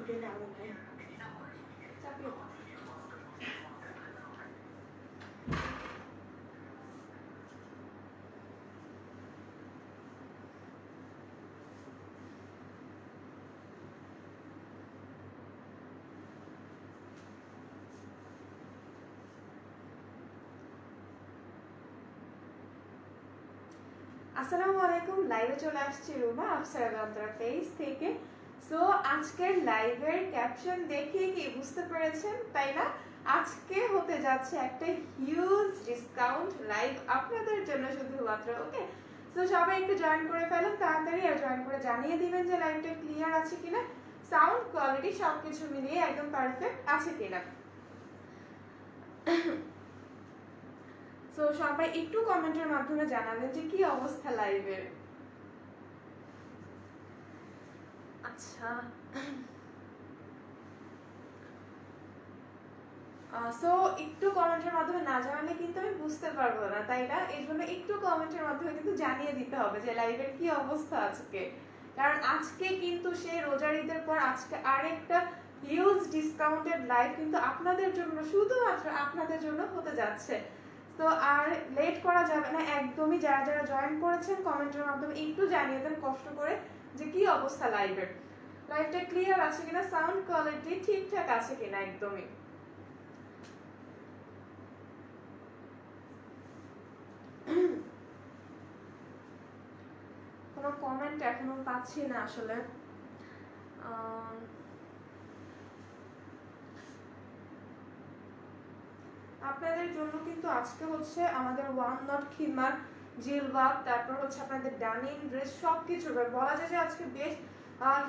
আসসালামু আলাইকুম, লাইভে চলে আসছি রুমা আফসারাবান্দ্রা পেজ থেকে। সো আজকের লাইভের ক্যাপশন দেখে কি বুঝতে পেরেছেন তাই না? আজকে হতে যাচ্ছে একটা হিউজ ডিসকাউন্ট লাইভ আপনাদের জন্য শুধুমাত্র। ওকে, সো সবাই একটু জয়েন করে ফেলুন তাড়াতাড়ি, আর জয়েন করে জানিয়ে দিবেন যে লাইভটা ক্লিয়ার আছে কিনা, সাউন্ড কোয়ালিটি সবকিছু মিলিয়ে একদম পারফেক্ট আছে কিনা। তো সবাই একটু কমেন্টের মাধ্যমে জানাবেন যে কি অবস্থা লাইভের। আচ্ছা, সো একটু কমেন্টের মাধ্যমে না জানালে কিন্তু আমি বুঝতে পারবো না, তাই না? এই জন্য একটু কমেন্টের মাধ্যমে কিন্তু জানিয়ে দিতে হবে যে লাইভের কি অবস্থা আজকে, কারণ আজকে কিন্তু সে রোজার ঈদের পর আজকে আরেকটা হিউজ ডিসকাউন্টেড লাইভ কিন্তু আপনাদের জন্য, শুধুমাত্র আপনাদের জন্য হতে যাচ্ছে। তো আর লেট করা যাবে না একদমই। যারা যারা জয়েন করেছেন কমেন্টের মাধ্যমে একটু জানিয়ে দেন কষ্ট করে যে কি অবস্থা লাইভের, লাইভটা ক্লিয়ার আছে কিনা, সাউন্ড কোয়ালিটি ঠিকঠাক আছে কিনা একদমই। কোনো কমেন্ট এখনো পাচ্ছি না আসলে। আপনাদের জন্য কিন্তু আজকে হচ্ছে আমাদের ওয়ান নট খিমার জিলবাব, তারপর হচ্ছে আপনাদের ডানিম ড্রেস সবকিছু বলা যায় যে আজকে বেশ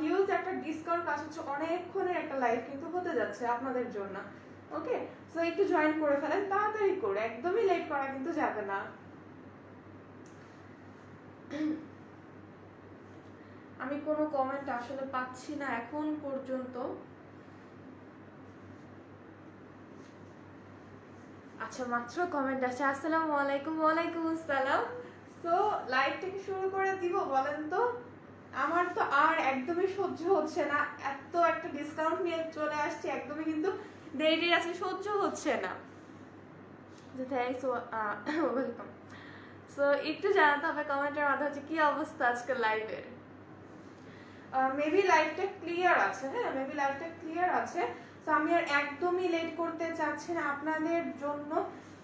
হিউজ একটা ডিসকাউন্ট কাজ হচ্ছে, অনেকক্ষণের একটা লাইভ কিন্তু হতে যাচ্ছে আপনাদের জন্য। ওকে, সো একটু জয়েন করে ফেলেন তাড়াতাড়ি করে, একদমই লেট করা কিন্তু যাবে না। আমি কোনো কমেন্ট আসলে পাচ্ছি না এখন পর্যন্ত। আচ্ছা, মাত্র কমেন্ট আছে। আসসালামু আলাইকুম। ওয়ালাইকুম আসসালাম। সো লাইভটাকে শুরু করে দিব বলেন তো? আমার তো আর একদমই সহ্য হচ্ছে না, এত একটা ডিসকাউন্ট নিয়ে চলে আসছি, একদমই কিন্তু দেরি আছে, সহ্য হচ্ছে না। Thanks, welcome. সো একটু জানাতে হবে কমেন্টের মাধ্যমে কি অবস্থা আজকে লাইভের। মেবি লাইভটা ক্লিয়ার আছে, হ্যাঁ মেবি লাইভটা ক্লিয়ার আছে। তো আমি আর একদমই লেট করতে চাচ্ছি না আপনাদের জন্য।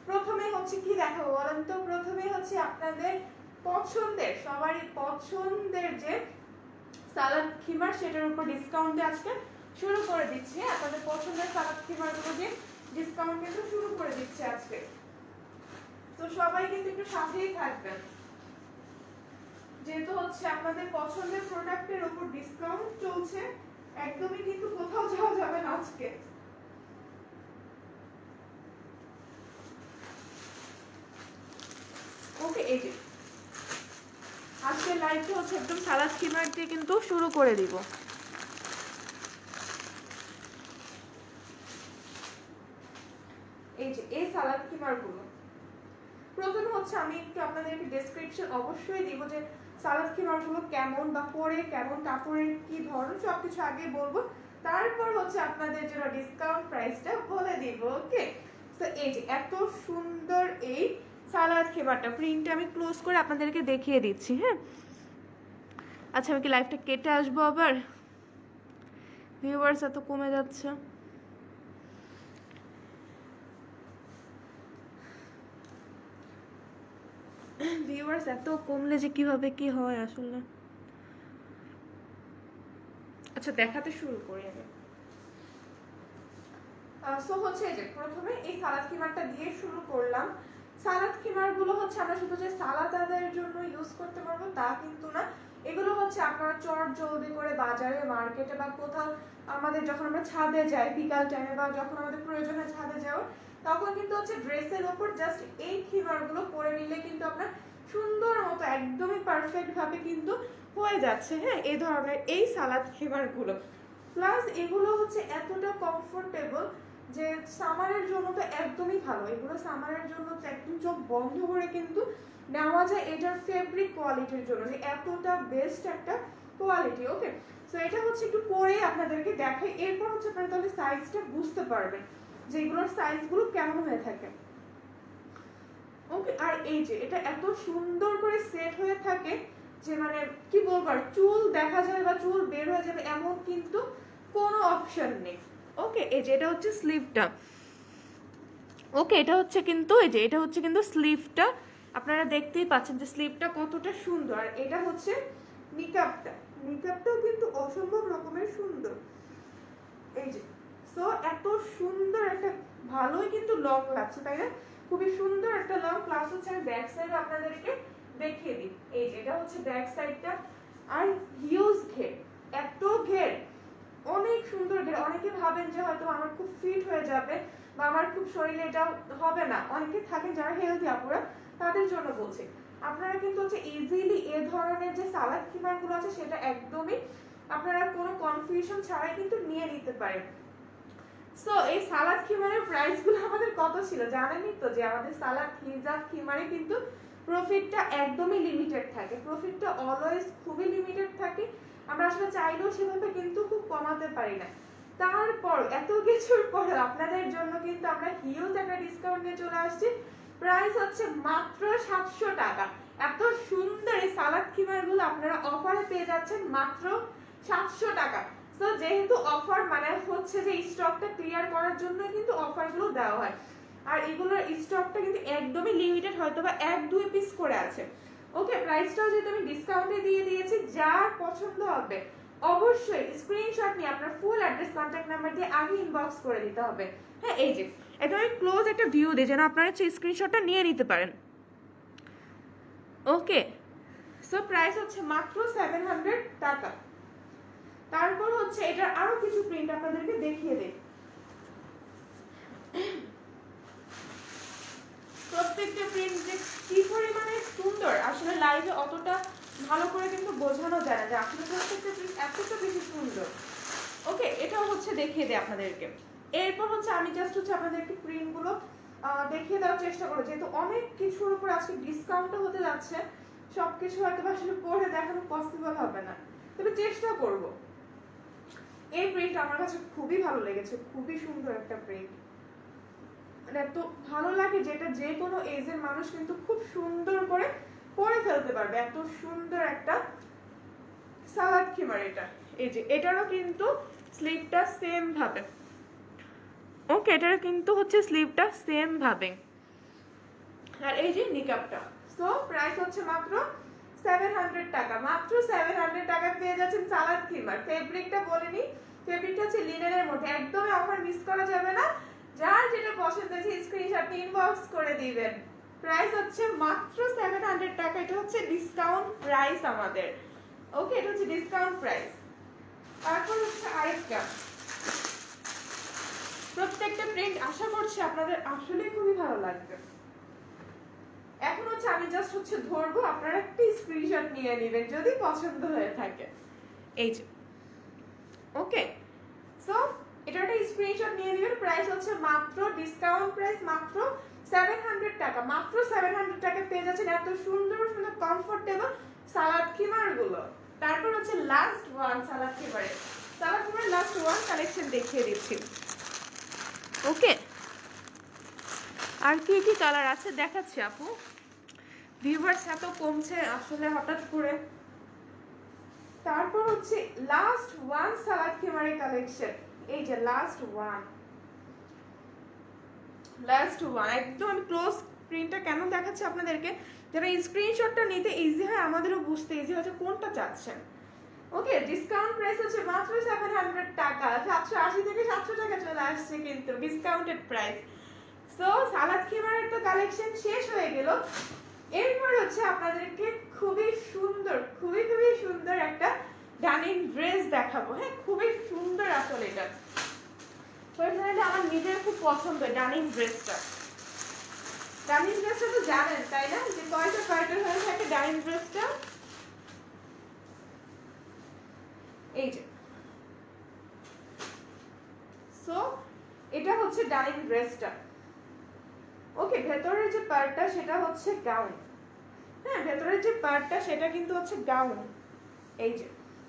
প্রথমে হচ্ছে কি দেখাবো বলেন তো? প্রথমে হচ্ছে আপনাদের পছন্দের, সবারই পছন্দের যে সালাদ খিমার, সেটার উপর ডিসকাউন্টে আজকে শুরু করে দিচ্ছি। আপনাদের পছন্দের সালাদ খিমারগুলো যে ডিসকাউন্ট কিন্তু শুরু করে দিচ্ছে আজকে। তো সবাই কিন্তু একটু সাথেই থাকবেন, যেহেতু হচ্ছে আপনাদের পছন্দের প্রোডাক্টের উপর ডিসকাউন্ট চলছে, একদমই কিন্তু কোথাও যাওয়া যাবে না আজকে। ওকে, এই যে আজকের লাইভটা হচ্ছে একদম সালাদ খিমার দিয়ে কিন্তু শুরু করে দিব। এই যে এই সালাদ খিমার গুলো প্রথমে হচ্ছে আমি একটু আপনাদেরকে ডেসক্রিপশন অবশ্যই দিব যে সালাদ খিমার গুলো কেমন বা পরে কেমন, কাপড়ের কি ধরন, সবকিছু আগে বলবো, তারপর হচ্ছে আপনাদের জন্য ডিসকাউন্ট প্রাইসটা বলে দিব। ওকে, তো এই যে এত সুন্দর এই সালাদ খিমারটা, প্রিন্টটা আমি ক্লোজ করে আপনাদেরকে দেখিয়ে দিচ্ছি। হ্যাঁ, আচ্ছা আমি কি লাইভটা কেটে আসবো আবার? ভিউয়ার্স এত কমে যাচ্ছে। ভিউয়ার্স এত কমলে যে কিভাবে কি হয় আসলে। আচ্ছা দেখাতে শুরু করি আমি। সো হচ্ছে যে প্রথমে এই সালাদ খিমারটা দিয়ে শুরু করলাম। সালাদ খিমার গুলো হচ্ছে আমরা শুধু যে সালাদ আদায়ের জন্য ইউজ করতে পারবো তা কিন্তু না, এগুলো হচ্ছে আপনারা চট জলদি করে বাজারে, মার্কেটে বা কোথাও আমাদের যখন আমরা ছাদে যাই বিকাল টাইমে, বা যখন আমাদের প্রয়োজন হয় ছাদে যাওয়ার, তখন কিন্তু হচ্ছে ড্রেসের ওপর জাস্ট এই খিমার গুলো পরে নিলে কিন্তু আপনার সুন্দর মতো একদমই পারফেক্ট ভাবে কিন্তু হয়ে যাচ্ছে। হ্যাঁ, এই ধরনের এই সালাদ খিমার গুলো, প্লাস এগুলো হচ্ছে এতটা কমফোর্টেবল যে সামারের জন্য তো একদমই ভালো। এগুলো সামারের জন্য তো একদম চোখ বন্ধ করে কিন্তু নেওয়া যায়, এটার ফেব্রিক কোয়ালিটির জন্য যে এতটা বেস্ট একটা কোয়ালিটি। ওকে, সো এটা হচ্ছে একটু পরে আপনাদেরকে দেখাই, এরপর হচ্ছে আপনারা তাহলে সাইজটা বুঝতে পারবেন যে এগুলোর সাইজগুলো কেমন হয়ে থাকে। ওকে, আর এই যে এটা এত সুন্দর করে সেট হয়ে থাকে যে মানে কি বলবো, আর চুল দেখা যাবে বা চুল বের হয়ে যাবে এমন কিন্তু কোনো অপশন নেই। ওকে, এই যে এটা হচ্ছে স্লিভটা। ওকে, এটা হচ্ছে কিন্তু এই যে এটা হচ্ছে কিন্তু স্লিভটা, আপনারা দেখতেই পাচ্ছেন যে স্লিভটা কতটা সুন্দর। আর এটা হচ্ছে নিকাবটা, নিকাবটাও কিন্তু অসম্ভব রকমের সুন্দর। এই যে সো এত সুন্দর একটা, ভালোই কিন্তু লং লাগছে তাই না, খুবই সুন্দর একটা লং। প্লাস হচ্ছে আমি ব্যাক সাইড আপনাদেরকে দেখিয়ে দিই। এই যে এটা হচ্ছে ব্যাক সাইডটা, আর হিউজ ঘের, এত ঘের, অনেক সুন্দর ঘের। অনেকে ভাবেন যে হয়তো আমার খুব ফিট হয়ে যাবে বা আমার খুব শরীরে এটা হবে না, অনেকে থাকেন যারা হেলদি আপুরা, তাদের জন্য বলছি আপনারা কিন্তু হচ্ছে ইজিলি এ ধরনের যে সালাদ খিমারগুলো আছে সেটা একদমই আপনারা কোনো কনফিউশন ছাড়াই কিন্তু নিয়ে নিতে পারেন। সো এই সালাদ খিমারের প্রাইসগুলো আমাদের কত ছিল জানেনই তো, যে আমাদের সালাদ হিজাব খিমারে কিন্তু প্রফিটটা একদমই লিমিটেড থাকে, প্রফিটটা অলওয়েজ খুবই লিমিটেড থাকে। আমরা আসলে চাইলেও সেভাবে কিন্তু খুব কমাতে পারি না। তারপর এত কিছুর পরে আপনাদের জন্য কিন্তু আমরা হিউজ একটা ডিসকাউন্ট নিয়ে চলে আসছি। প্রাইস হচ্ছে মাত্র 700 টাকা। এত সুন্দর এই সালাদ খিমারগুলো আপনারা অফারে পেয়ে যাচ্ছেন মাত্র 700 টাকা। সো যেহেতু অফার মানে হচ্ছে যে স্টকটা ক্লিয়ার করার জন্য কিন্তু অফারগুলো দেওয়া হয়, আর এগুলোর স্টকটা কিন্তু একদমই লিমিটেড, হয়তো বা 1-2 পিস করে আছে। ওকে, প্রাইসটাও যেহেতু আমি ডিসকাউন্টে দিয়ে দিয়েছি, যার পছন্দ হবে অবশ্যই স্ক্রিনশট নিয়ে আপনার ফুল অ্যাড্রেস কন্ট্যাক্ট নাম্বার দিয়ে আগে ইনবক্স করে দিতে হবে। হ্যাঁ, এই যে এটা আমি ক্লোজ একটা ভিউ দিই যেন আপনারা স্ক্রিনশটটা নিয়ে নিতে পারেন। ওকে, সো প্রাইস হচ্ছে মাত্র 700 টাকা। তারপর হচ্ছে এটার আরো কিছু প্রিন্ট আপনাদেরকে দেখিয়ে দেই। প্রত্যেকটা প্রিন্ট যে কি পরিমাণে সুন্দর আসলে লাইভে অতটা ভালো করে কিন্তু বোঝানো যায় না যে আসলে প্রত্যেকটা প্রিন্ট এতটা বেশি সুন্দর। ওকে, এটাও হচ্ছে দেখিয়ে দেই আপনাদেরকে। এরপর হচ্ছে আমি জাস্ট হচ্ছে আপনাদেরকে প্রিন্টগুলো দেখিয়ে দেওয়ার চেষ্টা করব, যেহেতু অনেক কিছুর উপর আজকে ডিসকাউন্টও হতে যাচ্ছে, সবকিছু হয়তো আসলে পরে দেখানো পসিবল হবে না, তবে চেষ্টা করব। এই প্রিন্ট আমার কাছে খুবই ভালো লেগেছে, খুবই সুন্দর একটা প্রিন্ট, মানে এত ভালো লাগে যেটা যে কোনো এজের মানুষ কিন্তু খুব সুন্দর করে পরে ফেলতে পারবে। এত সুন্দর একটা সালাদ খিমার এটা। এই যে এটারও কিন্তু স্লিভটা সেম ভাবে। ওকে, এটারও কিন্তু হচ্ছে স্লিভটা সেম ভাবে। আর এই যে নিকাবটা, সো প্রাইস হচ্ছে মাত্র 700 টাকা। মাত্র 700 টাকা পেয়ে যাচ্ছেন সালাদ খিমার। ফেব্রিকটা বলিনি, ফেব্রিকটা হচ্ছে লিনেনের মধ্যে, একদমই অফার মিস করা যাবে না। যার যেটা পছন্দ হয়েছে স্ক্রিনশট ইনবক্স করে দিবেন। প্রাইস হচ্ছে মাত্র 700 টাকা। এটা হচ্ছে ডিসকাউন্ট প্রাইস আমাদের। ওকে, এটা হচ্ছে ডিসকাউন্ট প্রাইস। তারপর হচ্ছে আরেকটা, প্রত্যেকটা প্রিন্ট আশা করছি আপনাদের আসলে খুবই ভালো লাগবে। এখন হচ্ছে আমি জাস্ট হচ্ছে ধরবো, আপনারা একটা স্ক্রিনশট নিয়ে নেবেন যদি পছন্দ হয়ে থাকে। এই যে ওকে, সো এটা একটা স্ক্রিনশট নিয়ে নেবেন। প্রাইস হচ্ছে মাত্র ডিসকাউন্ট প্রাইস মাত্র 700 টাকা। মাত্র 700 টাকা পেয়ে যাচ্ছেন এত সুন্দর সুন্দর কমফোর্টেবল সালাদ খিমার গুলো। তারপর হচ্ছে লাস্ট ওয়ান সালাদ খিমারের লাস্ট ওয়ান কালেকশন দেখিয়ে দিচ্ছি। ওকে, আর কি কি কালার আছে দেখাচ্ছি আপু। ভিউয়ার্স এত কমছে আসলে হঠাৎ করে। তারপর হচ্ছে লাস্ট ওয়ান সালাদ খিমারের কালেকশন। এই যে লাস্ট ওয়ান একদম আমি ক্লোজ প্রিন্টটা কেন দেখাচ্ছি আপনাদেরকে, যারা স্ক্রিনশটটা নিতে ইজি হয়, আমাদেরও বুঝতে ইজি হচ্ছে কোনটা চাচ্ছেন। ওকে, ডিসকাউন্ট প্রাইস হচ্ছে মাত্র 700 টাকা। 780 থেকে 700 টাকা চলে আসছে কিন্তু ডিসকাউন্টেড প্রাইস। সো সালাদ খিমারের তো কালেকশন শেষ হয়ে গেল। এরপর হচ্ছে আপনাদেরকে খুবই সুন্দর খুবই সুন্দর একটা ডানিং ড্রেস দেখাবো। হ্যাঁ, খুবই সুন্দর আসলে এটা, পার্সোনালি আমার নিজের খুব পছন্দ ডানিং ড্রেসটা। ডানিং ড্রেসটা তো জানেন তাই না, যে কয়টা পার্টের হয়ে থাকে ডানিং ড্রেসটা। এই যে সো এটা হচ্ছে ডানিং ড্রেসটা। ওকে, ভেতরের যে পার্টটা সেটা হচ্ছে গাউন। হ্যাঁ, ভেতরের যে পার্টটা সেটা কিন্তু হচ্ছে গাউন। এই যে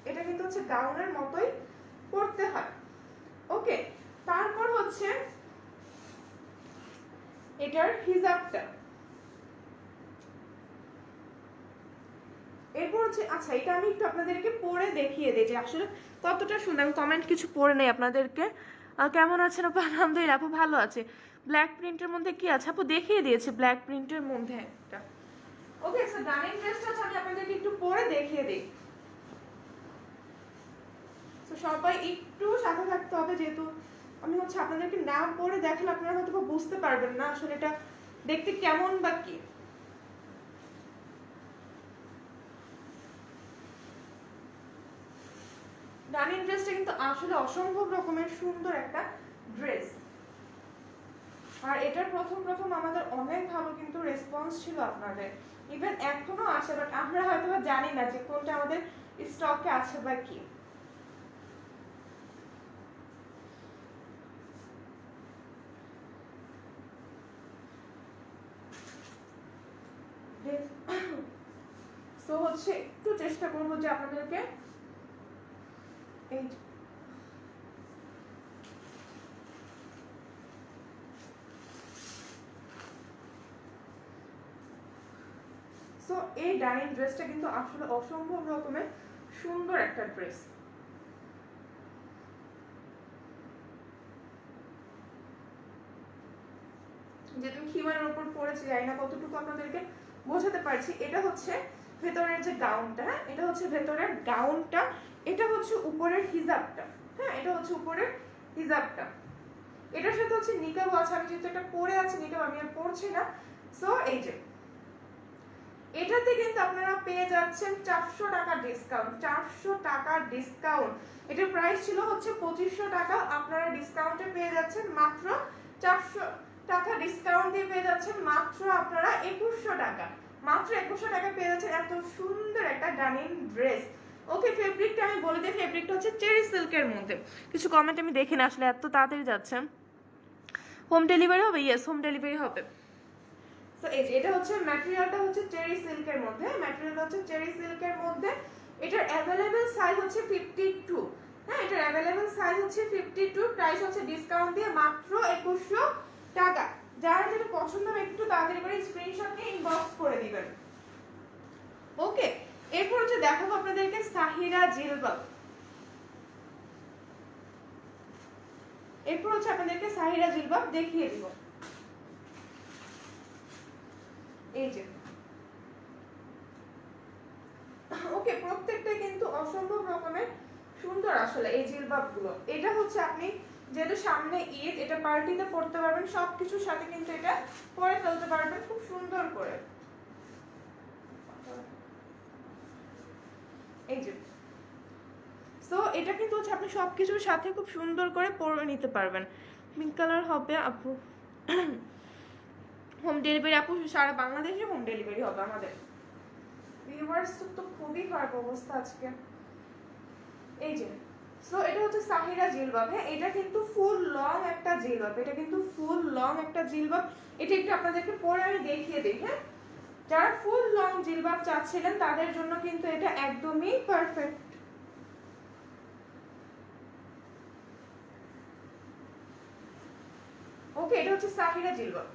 এটা কিন্তু হচ্ছে গাউনের মতোই পরতে হয়। ওকে, তারপর হচ্ছে এটার হিজাবটা। এরপর হচ্ছে আচ্ছা এটা আমি একটু আপনাদেরকে পরে দেখিয়ে দিই যে আসলে কতটা সুন্দর। আমি কমেন্ট কিছু পড়ে নেই আপনাদেরকে। কেমন আছেন আপু? আলহামদুলিল্লাহ আপু ভালো আছে। ব্ল্যাক প্রিন্টের মধ্যে কি আছে আপু? দেখিয়ে দিয়েছি ব্ল্যাক প্রিন্টের মধ্যে একটা। ওকে, সো ডাইনিং ড্রেসটা হচ্ছে আমি আপনাদেরকে একটু পরে দেখিয়ে দিই। তো সবাই একটু সাথে থাকতে হবে, যেহেতু আমি হচ্ছে আপনাদেরকে না পরে দেখালে আপনারা হয়তো বুঝতে পারবেন না আসলে এটা দেখতে কেমন বা কি। ডাইনিং ড্রেসটা কিন্তু আসলে অসম্ভব রকমের সুন্দর একটা ড্রেস। আর এটার প্রথম আমাদের অনেক ভালো কিন্তু রেসপন্স ছিল আপনাদের, ইভেন এখনো আসে, বাট আমরা হয়তো জানি না যে কোনটা আমাদের স্টকে আছে বা কি। তো হচ্ছে একটু চেষ্টা করবো যে আপনাদেরকে এই সো এই ডাইনিং ড্রেসটা কিন্তু আসলে অসম্ভব রকমের সুন্দর একটা ড্রেস। যেহেতু খিমারের উপর পড়েছি, জানি না কতটুকু আপনাদেরকে বোঝাতে পারছি। এটা হচ্ছে ভেতরের যে গাউনটা, হ্যাঁ এটা হচ্ছে ভেতরের গাউনটা, এটা হচ্ছে উপরের হিজাবটা। হ্যাঁ এটা হচ্ছে উপরের হিজাবটা। এটার সাথে হচ্ছে নিকাব আছে, আমি যেহেতু এটা পরে আছি নিকাব আমি আর পরছি না। সো এই যে এটাতে কিন্তু আপনারা পেয়ে যাচ্ছেন 400 টাকা ডিসকাউন্ট। 400 টাকা ডিসকাউন্ট। এটার প্রাইস ছিল হচ্ছে 2500 টাকা, আপনারা ডিসকাউন্টে পেয়ে যাচ্ছেন মাত্র 400 টাকা ডিসকাউন্ট দিয়ে পেয়ে যাচ্ছেন মাত্র আপনারা 2100 টাকা। মাত্র 2100 টাকা পেয়ে যাচ্ছেন এত সুন্দর একটা ডাইনিং ড্রেস। ওকে, ফেব্রিকটা আমি বলে দিই, ফেব্রিকটা হচ্ছে চেরি সিল্কের মধ্যে। কিছু কমেন্ট আমি দেখি না আসলে এত তাড়াতাড়ি যাচ্ছে। হোম ডেলিভারি হবে? ইয়েস, হোম ডেলিভারি হবে। সো এই যে এটা হচ্ছে ম্যাটেরিয়ালটা হচ্ছে চেরি সিল্কের মধ্যে, ম্যাটেরিয়াল হচ্ছে চেরি সিল্কের মধ্যে। এটার অ্যাভেলেবল সাইজ হচ্ছে 52। হ্যাঁ এটার অ্যাভেলেবল সাইজ হচ্ছে 52, প্রাইস হচ্ছে ডিসকাউন্ট দিয়ে মাত্র 2100 টাকা। যারা যেটা পছন্দ হবে একটু তাড়াতাড়ি করে স্ক্রিনশট নিয়ে ইনবক্স করে দিবেন। ওকে, এরপর হচ্ছে দেখাবো আপনাদেরকে সাহিরা জিলবাব। এরপর হচ্ছে আপনাদেরকে সাহিরা জিলবাব দেখিয়ে দিব। এই যে ওকে, প্রত্যেকটা কিন্তু অসম্ভব রকমের সুন্দর আসলে এই জিলবাবগুলো। এটা হচ্ছে আপনি যেহেতু সামনে ঈদ, এটা পার্টিতে পরতে পারবেন, সবকিছুর সাথে কিন্তু এটা পরে ফেলতে পারবেন খুব সুন্দর করে। এই যে সো এটা কিন্তু হচ্ছে আপনি সবকিছুর সাথে খুব সুন্দর করে পরে নিতে পারবেন। পিঙ্ক কালার হবে আপু। হোম ডেলিভারি আপু সারা বাংলাদেশে হোম ডেলিভারি হবে আমাদের। ভিউয়ার্স তো খুবই খারাপ অবস্থা আজকে। এই যে সো এটা হচ্ছে সাহিরা জিলবাব। হ্যাঁ এটা কিন্তু ফুল লং একটা জিলবাব, এটা কিন্তু ফুল লং একটা জিলবাব। এটা একটু আপনাদেরকে পরে আমি দেখিয়ে দিই। হ্যাঁ যারা ফুল লং জিলবাব চাচ্ছিলেন তাদের জন্য কিন্তু এটা একদমই পারফেক্ট। ওকে, এটা হচ্ছে সাহিরা জিলবাব,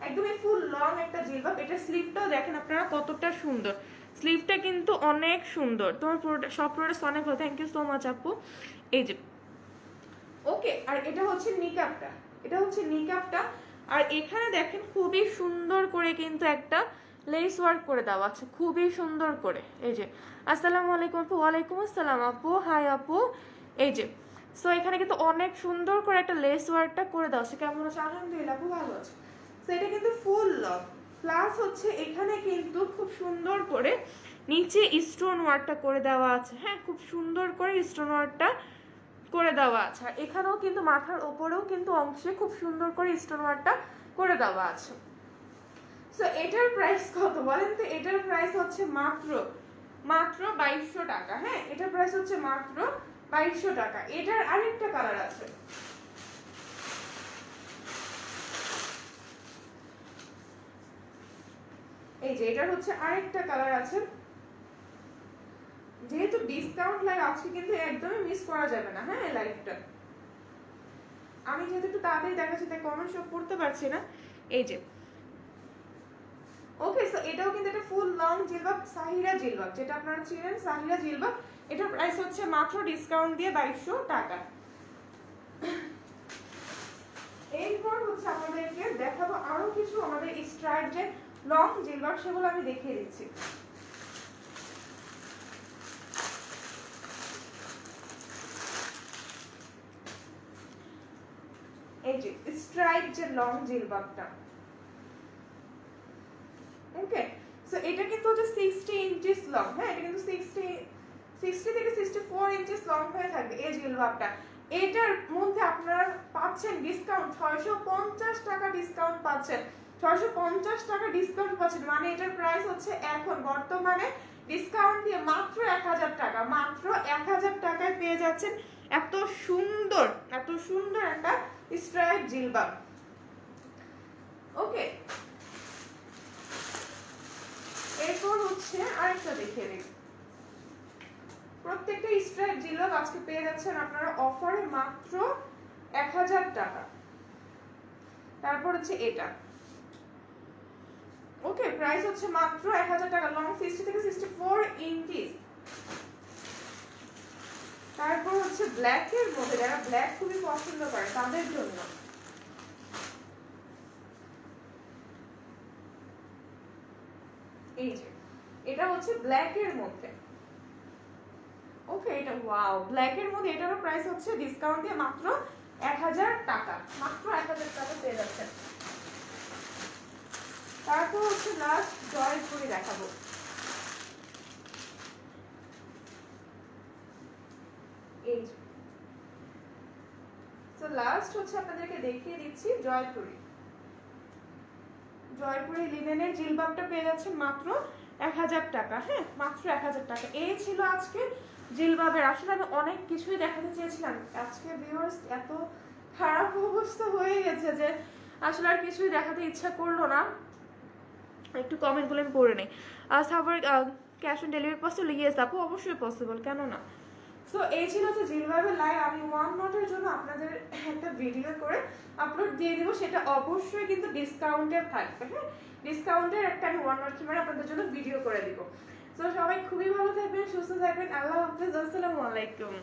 একদমই ফুল লং একটা জিলবাব। এটা স্লিভটাও দেখেন আপনারা কতটা সুন্দর, স্লিভটা কিন্তু অনেক সুন্দর। তোমার পুরোটা সব প্রোডাক্টস অনেক ভালো, থ্যাংক ইউ সো মাচ আপু। এই যে ওকে, আর এটা হচ্ছে নিকাবটা, এটা হচ্ছে নিকাবটা। আর এখানে দেখেন খুবই সুন্দর করে কিন্তু একটা লেস ওয়ার্ক করে দেওয়া আছে, খুবই সুন্দর করে। এই যে আসসালামু আলাইকুম আপু। ওয়ালাইকুম আসসালাম আপু, হাই আপু। এই যে সো এখানে কিন্তু অনেক সুন্দর করে একটা লেস ওয়ার্কটা করে দেওয়া আছে। কেমন আছে? আলহামদুলিল্লাহ আপু ভালো আছে। সো এটা কিন্তু ফুল লং, প্লাস হচ্ছে এখানে কিন্তু খুব সুন্দর করে নিচে স্টোন ওয়ার্কটা করে দেওয়া আছে। হ্যাঁ খুব সুন্দর করে স্টোন ওয়ার্কটা করে দেওয়া আছে। আর এখানেও কিন্তু মাথার ওপরেও কিন্তু অংশে খুব সুন্দর করে স্টোন ওয়ার্কটা করে দেওয়া আছে। সো এটার প্রাইস কত বলেন তো? এটার প্রাইস হচ্ছে মাত্র 2200 টাকা। হ্যাঁ এটার প্রাইস হচ্ছে মাত্র 2200 টাকা। এটার আরেকটা কালার আছে, এই যে এটার হচ্ছে আরেকটা কালার আছে। যেহেতু ডিসকাউন্ট লাইভ আজকে কিন্তু একদমই মিস করা যাবে না, হ্যাঁ লাইভটা। আমি যেহেতু একটু তাড়াতাড়ি দেখাচ্ছি তাই কমেন্ট সব পড়তে পারছি না। এই যে ওকে, সো এটাও কিন্তু একটা ফুল লং জিলবাব, সাহিরা জিলবাব, যেটা আপনারা চিনেন সাহিরা জিলবাব। এটার প্রাইস হচ্ছে মাত্র ডিসকাউন্ট দিয়ে 2200 টাকা। এরপর হচ্ছে আমাদেরকে দেখাবো আরো কিছু আমাদের স্ট্রাইপ যে লং জিলবাব, সেগুলো আমি দেখিয়ে দিচ্ছি। এই যে স্ট্রাইপ যে লং জিলবাবটা, ওকে, সো এটা কিন্তু হচ্ছে 60 ইঞ্চিস লং, হ্যাঁ এটা কিন্তু 60 থেকে 64 ইঞ্চিস লং হয়ে থাকবে এই জিলবাবটা। এটার মধ্যে আপনারা পাচ্ছেন ডিসকাউন্ট 650 টাকা ডিসকাউন্ট পাচ্ছেন, 650 টাকা ডিসকাউন্ট পাচ্ছেন, মানে এটার প্রাইস হচ্ছে এখন বর্তমানে ডিসকাউন্ট দিয়ে মাত্র 1000 টাকা, মাত্র 1000 টাকায় পেয়ে যাচ্ছেন এত সুন্দর একটা স্ট্রাইপ জিলবাব। ওকে, এরপর হচ্ছে আরেকটা দেখিয়ে দিই। প্রত্যেকটা স্ট্রাইপ জিলবাব আজকে পেয়ে যাচ্ছেন আপনারা অফারে মাত্র 1000 টাকা। তারপর হচ্ছে এটা, ওকে, প্রাইস হচ্ছে মাত্র 1000 টাকা, লং 60 থেকে 64 ইঞ্চিস। তারপর হচ্ছে ব্ল্যাক এর মধ্যে, যারা ব্ল্যাক খুবই পছন্দ করে তাদের জন্য এই যে এটা হচ্ছে ব্ল্যাক এর মধ্যে, ওকে, এটা ওয়াও ব্ল্যাক এর মধ্যে, এটারও প্রাইস হচ্ছে ডিসকাউন্ট দিয়ে মাত্র 1000 টাকা, মাত্র 1000 টাকা পেয়ে যাচ্ছেন। তারপর হচ্ছে লাস্ট জয়পুরি দেখাবো। এই যে সো লাস্ট হচ্ছে আপনাদেরকে দেখিয়ে দিচ্ছি জয়পুরি। জয়পুরি লিনেনের জিলবাবটা পেয়ে যাচ্ছেন মাত্র 1000 টাকা, হ্যাঁ মাত্র 1000 টাকা। এই ছিল আজকে জিলবাবের, আসলে আমি অনেক কিছুই দেখাতে চেয়েছিলাম, আজকে ভিউয়ার্স এত খারাপ অবস্থা হয়ে গেছে যে আসলে আর কিছুই দেখাতে ইচ্ছা করলো না। একটু কমেন্টগুলো আমি পড়ে নিই। Savar cash on delivery possible? Yes আপু, অবশ্যই পসিবল, কেন না। সো এই ছিল যে জিলবাবের লাইভ, আমি ওয়ান নটের জন্য আপনাদের একটা ভিডিও করে আপলোড দিয়ে দিব, সেটা অবশ্যই কিন্তু ডিসকাউন্টের থাকবে, হ্যাঁ ডিসকাউন্টের একটা আমি ওয়ান নট মানে আপনাদের জন্য ভিডিও করে দিব। সো সবাই খুবই ভালো থাকবেন, সুস্থ থাকবেন, আল্লাহ হাফেজ, আসসালামু আলাইকুম।